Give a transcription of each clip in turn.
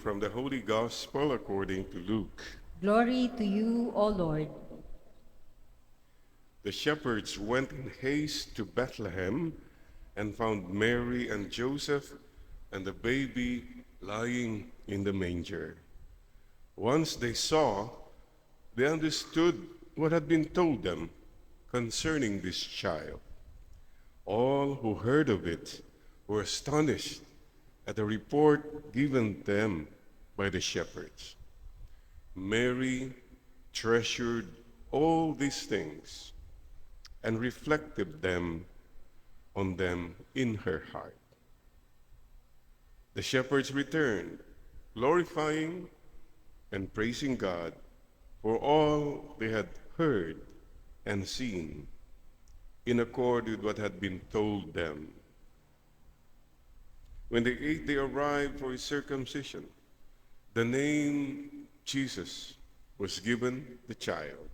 from the Holy Gospel according to Luke. Glory to you, O Lord. The shepherds went in haste to Bethlehem and found Mary and Joseph and the baby lying in the manger. Once they saw, they understood what had been told them concerning this child. All who heard of it were astonished at the report given them by the shepherds. Mary treasured all these things and reflected on them in her heart. The shepherds returned, glorifying and praising God for all they had heard and seen, in accord with what had been told them. When they ate, they arrived for his circumcision. The name Jesus was given the child,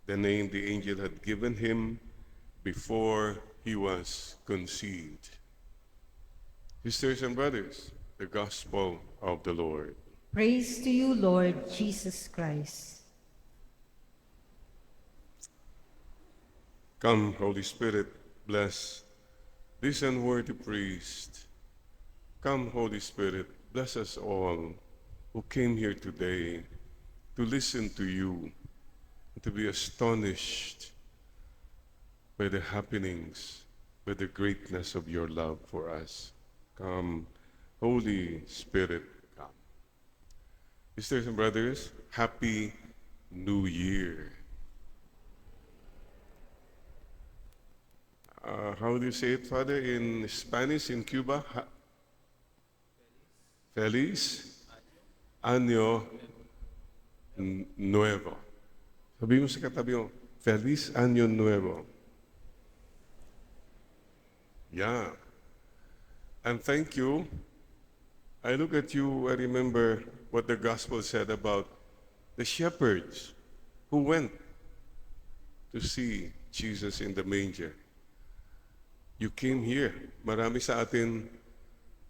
the name the angel had given him before he was conceived. Sisters and brothers, the gospel of the Lord. Praise to you, Lord Jesus Christ. Come, Holy Spirit, bless this unworthy priest. Come, Holy Spirit, bless us all who came here today to listen to you, and to be astonished by the happenings, by the greatness of your love for us. Come, Holy Spirit, come. Sisters and brothers, Happy New Year. How do you say it, Father, in Spanish, in Cuba? Feliz Año Nuevo. Sabi mo sa katabi mo, Feliz Año Nuevo. Yeah. And thank you. I look at you, I remember what the gospel said about the shepherds who went to see Jesus in the manger. You came here. Marami sa atin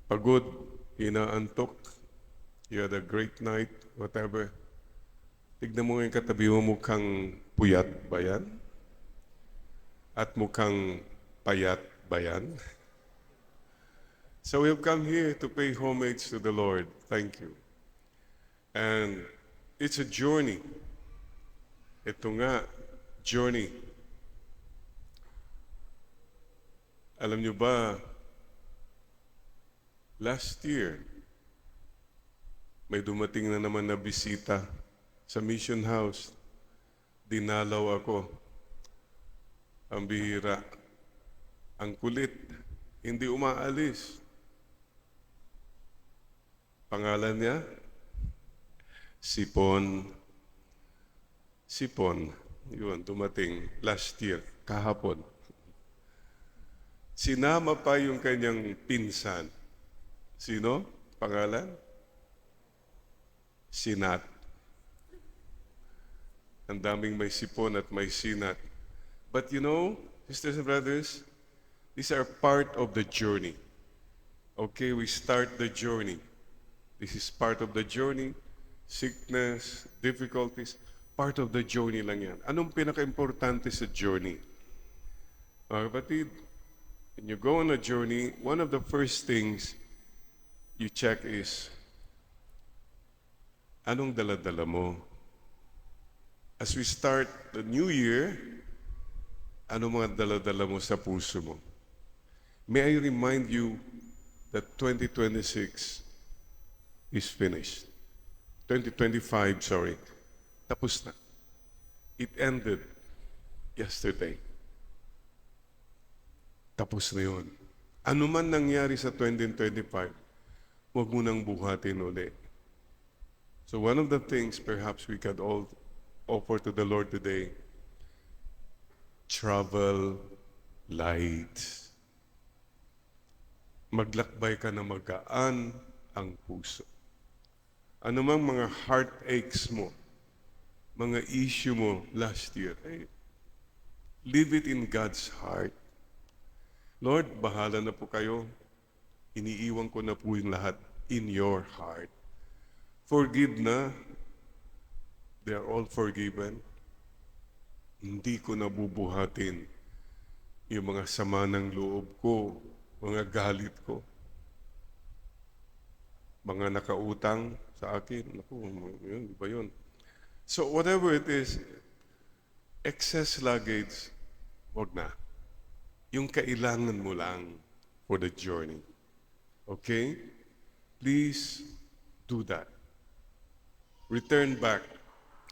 pagod, inaantok. You had a great night, whatever. Tignan mo yung katabi mo, mukhang puyat ba yan? At mukhang payat ba yan? So we have come here to pay homage to the Lord. Thank you. And it's a journey. Ito nga, journey. Alam nyo ba, last year, may dumating na naman na bisita sa Mission House. Dinalaw ako. Ang bihira. Ang kulit. Hindi umaalis. Pangalan niya? Sipon. Sipon. Yun, dumating last year, kahapon. Sinama pa yung kanyang pinsan. Sino? Pangalan? Sinat. Ang daming may sipon at may sinat. But you know, sisters and brothers, these are part of the journey. Okay, we start the journey. This is part of the journey. Sickness, difficulties, part of the journey lang yan. Anong pinaka-importante sa journey? Mga kapatid, when you go on a journey, one of the first things you check is, anong dala-dala mo? As we start the new year, ano mga dala-dala mo sa puso mo? May I remind you that 2026 is finished. 2025, sorry. Tapos na. It ended yesterday. Tapos na yun. Ano man nangyari sa 2025, huwag mo nang buhatin uli. So one of the things perhaps we can all offer to the Lord today, travel light. Maglakbay ka na magaan ang puso. Ano mang mga heartaches mo, mga issue mo last year, leave it in God's heart. Lord, bahala na po kayo. Iniiwan ko na po yung lahat in your heart. Forgive na. They are all forgiven. Hindi ko nabubuhatin yung mga sama ng loob ko, mga galit ko, mga nakautang sa akin. Naku, yun, iba yun. So whatever it is, excess luggage, wag na. Yung kailangan mo lang for the journey. Okay? Please do that. Return back.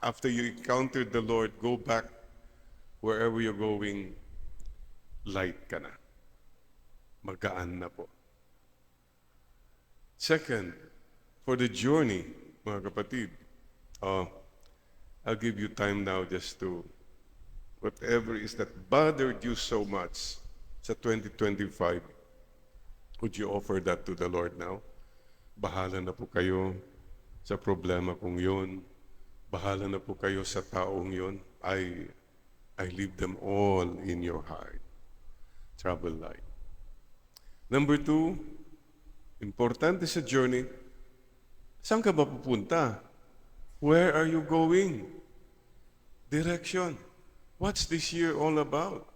After you encountered the Lord, go back wherever you're going, light ka na. Magaan na po. Second, for the journey, mga kapatid, I'll give you time now just to, whatever is that bothered you so much sa 2025, would you offer that to the Lord now? Bahala na po kayo sa problema kong yun. Bahala na po kayo sa taong yun. I leave them all in your heart. Trouble light. Number 2, importante sa journey, saan ka ba pupunta? Where are you going? Direction. What's this year all about?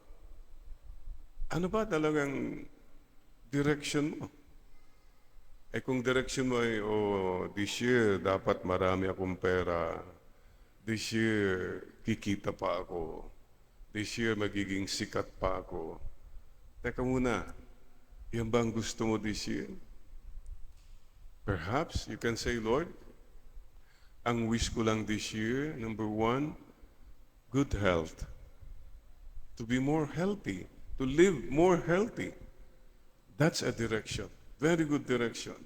Ano ba talagang direction mo? Eh kung direction mo ay, this year dapat marami akong pera. This year kikita pa ako. This year magiging sikat pa ako. Teka muna, yan ba ang gusto mo this year? Perhaps you can say, Lord, ang wish ko lang this year, number 1, good health. To be more healthy, to live more healthy. That's a direction. Very good direction.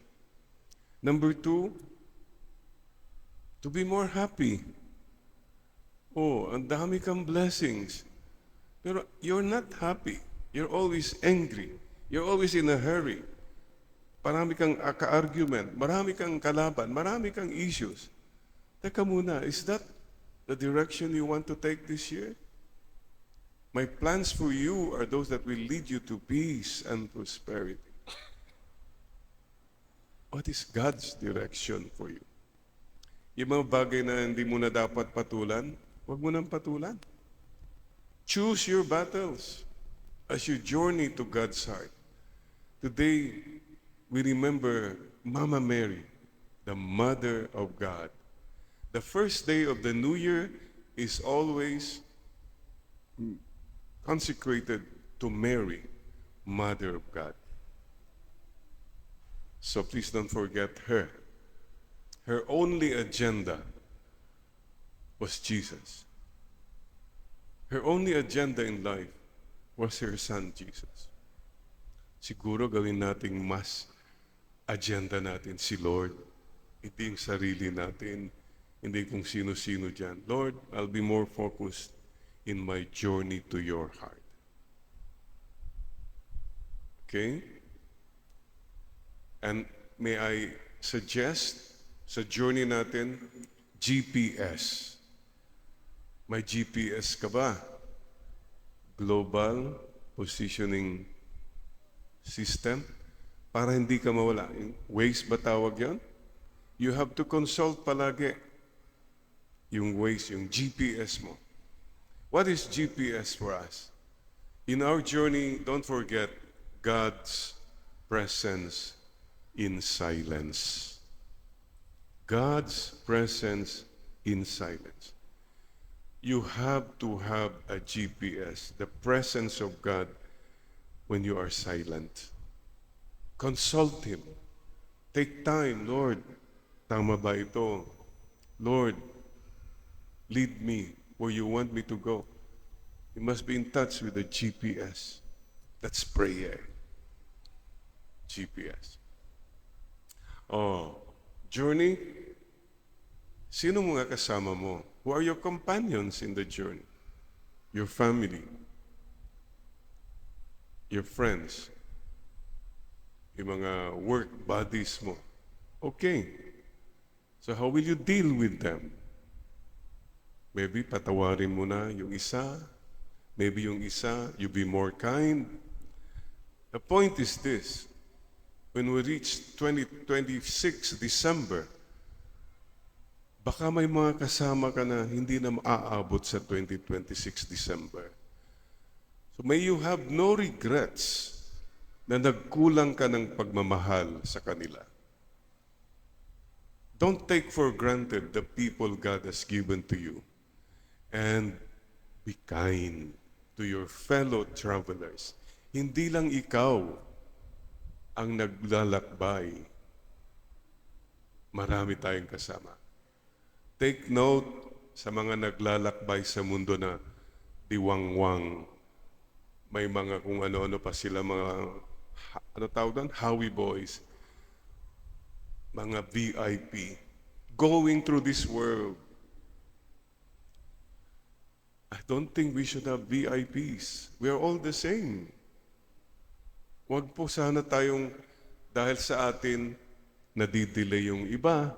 Number 2, to be more happy. Oh, ang dami kang blessings. Pero you're not happy. You're always angry. You're always in a hurry. Marami kang ka-argument. Marami kang kalaban. Marami kang issues. Teka muna, is that the direction you want to take this year? My plans for you are those that will lead you to peace and prosperity. What is God's direction for you? Yung mga bagay na hindi mo na dapat patulan, huwag mo nang patulan. Choose your battles as you journey to God's heart. Today, we remember Mama Mary, the Mother of God. The first day of the new year is always consecrated to Mary, Mother of God. So please don't forget her. Her only agenda was Jesus. Her only agenda in life was her son, Jesus. Siguro gawin nating mas agenda natin si Lord. Hindi yung sarili natin, hindi kung sino-sino dyan. Lord, I'll be more focused in my journey to your heart. Okay? And may I suggest sa journey natin, GPS. May GPS ka ba? Global Positioning System. Para hindi ka mawala. Waze ba tawag yan? You have to consult palagi yung Waze, yung GPS mo. What is GPS for us? In our journey, don't forget God's presence in silence. God's presence in silence. You have to have a GPS, the presence of God when you are silent. Consult Him. Take time, Lord. Tama ba ito? Lord, lead me where you want me to go. You must be in touch with the GPS. That's prayer. GPS. Journey. Sino mga kasama mo? Who are your companions in the journey? Your family. Your friends. Yung mga work buddies mo. Okay. So how will you deal with them? Maybe patawarin mo na yung isa. Maybe yung isa, you be more kind. The point is this. When we reach 2026 December, Baka may mga kasama ka na hindi na maaabot sa 2026 December. So may you have no regrets na nagkulang ka ng pagmamahal sa kanila. Don't take for granted the people God has given to you. And be kind to your fellow travelers. Hindi lang ikaw ang naglalakbay. Marami tayong kasama. Take note sa mga naglalakbay sa mundo na diwangwang. May mga kung ano-ano pa sila, mga, ano tawag doon? Howie boys. Mga VIP. Going through this world. I don't think we should have VIPs. We are all the same. Huwag po sana tayong, dahil sa atin, nadidelay yung iba.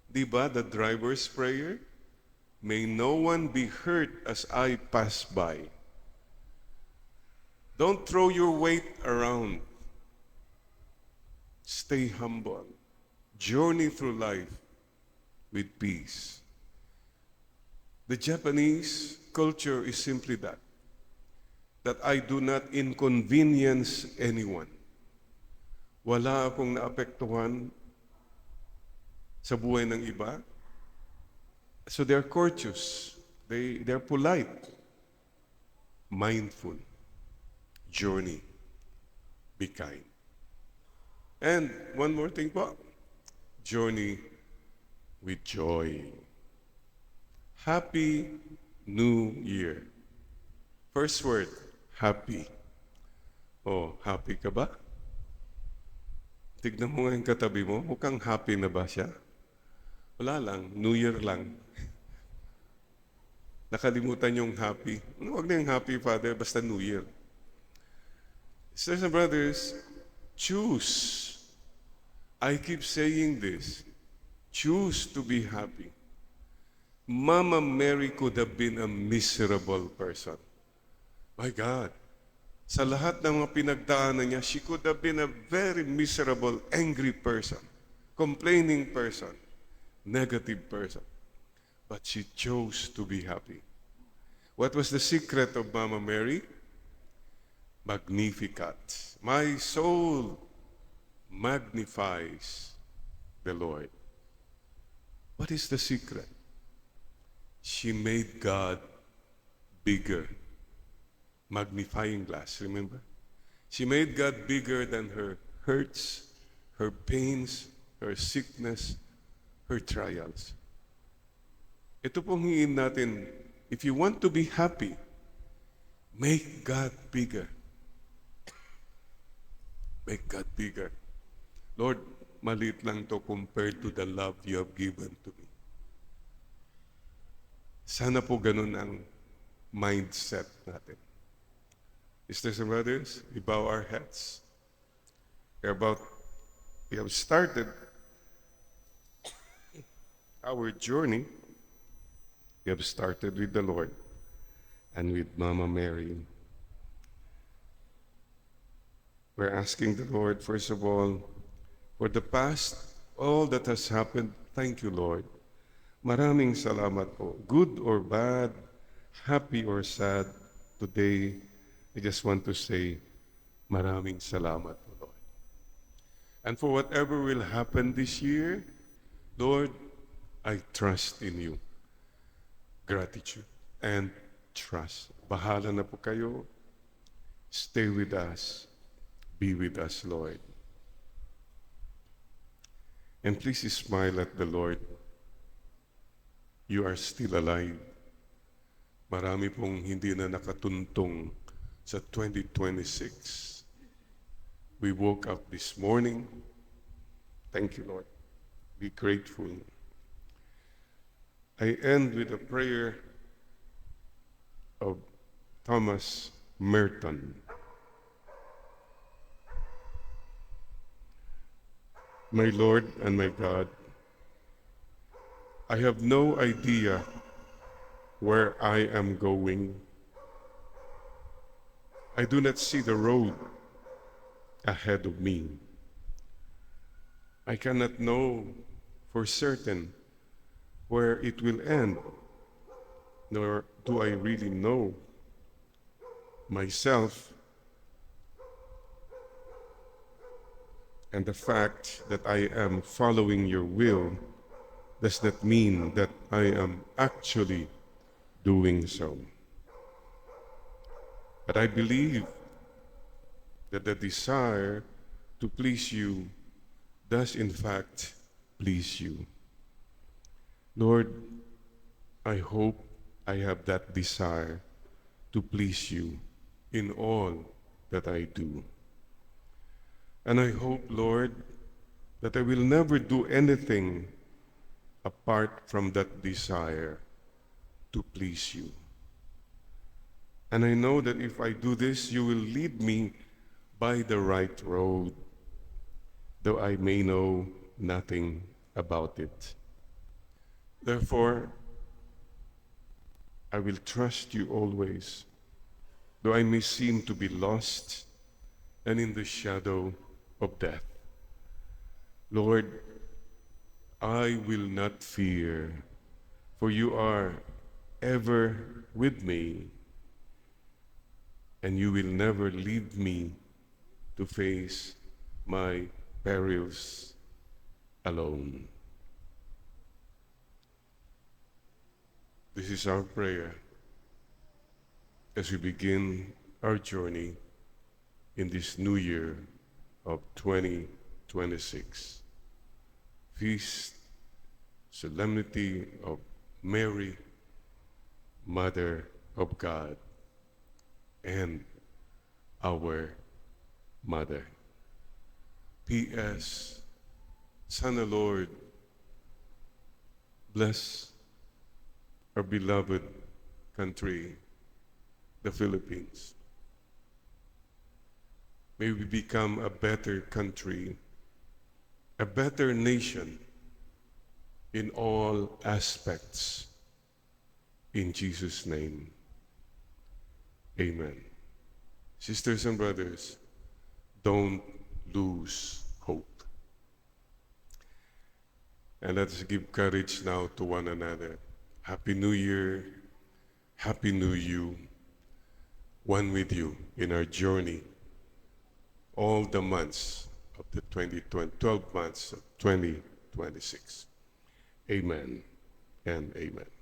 Di ba, the driver's prayer? May no one be hurt as I pass by. Don't throw your weight around. Stay humble. Journey through life with peace. The Japanese culture is simply that I do not inconvenience anyone. Wala akong naapektuhan sa buhay ng iba. So they're courteous. They're polite. Mindful. Journey. Be kind. And one more thing po. Journey with joy. Happy New Year. First word, happy. Oh, happy ka ba? Tignan mo nga yung katabi mo, mukhang happy na ba siya? Wala lang, New Year lang. Nakalimutan yung happy. Huwag na yung happy, Father, basta New Year. Sisters and brothers, choose. I keep saying this. Choose to be happy. Mama Mary could have been a miserable person. My God. Sa lahat ng mga pinagdaanan niya, she could have been a very miserable, angry person, complaining person, negative person. But she chose to be happy. What was the secret of Mama Mary? Magnificat. My soul magnifies the Lord. What is the secret? She made God bigger. Magnifying glass, remember? She made God bigger than her hurts, her pains, her sickness, her trials. Ito pong hingin natin, if you want to be happy, make God bigger. Make God bigger. Lord, maliit lang to compared to the love you have given to me. Sana po ganun ang mindset natin. Sisters and brothers, we bow our heads. We have started our journey. We have started with the Lord and with Mama Mary. We're asking the Lord, first of all, for the past, all that has happened, thank you, Lord. Maraming salamat po. Good or bad, happy or sad, today, I just want to say, maraming salamat po, Lord. And for whatever will happen this year, Lord, I trust in you. Gratitude and trust. Bahala na po kayo. Stay with us. Be with us, Lord. And please smile at the Lord. You are still alive. Marami pong hindi na nakatuntong sa 2026. We woke up this morning. Thank you, Lord. Be grateful. I end with a prayer of Thomas Merton. My Lord and my God, I have no idea where I am going. I do not see the road ahead of me. I cannot know for certain where it will end, nor do I really know myself and the fact that I am following your will does not mean that I am actually doing so. But I believe that the desire to please you does in fact please you. Lord, I hope I have that desire to please you in all that I do. And I hope, Lord, that I will never do anything apart from that desire to please you. And I know that if I do this, you will lead me by the right road, though I may know nothing about it. Therefore, I will trust you always, though I may seem to be lost and in the shadow of death. Lord, I will not fear, for you are ever with me, and you will never leave me to face my perils alone. This is our prayer as we begin our journey in this new year of 2026. Feast, Solemnity of Mary, Mother of God, and our Mother. P.S. Sana Lord, bless our beloved country, the Philippines. May we become a better country, a better nation in all aspects. In Jesus' name, amen. Sisters and brothers, don't lose hope. And let's give courage now to one another. Happy New Year, Happy New You, one with you in our journey, all the months of the 12 months of 2026. Amen and amen.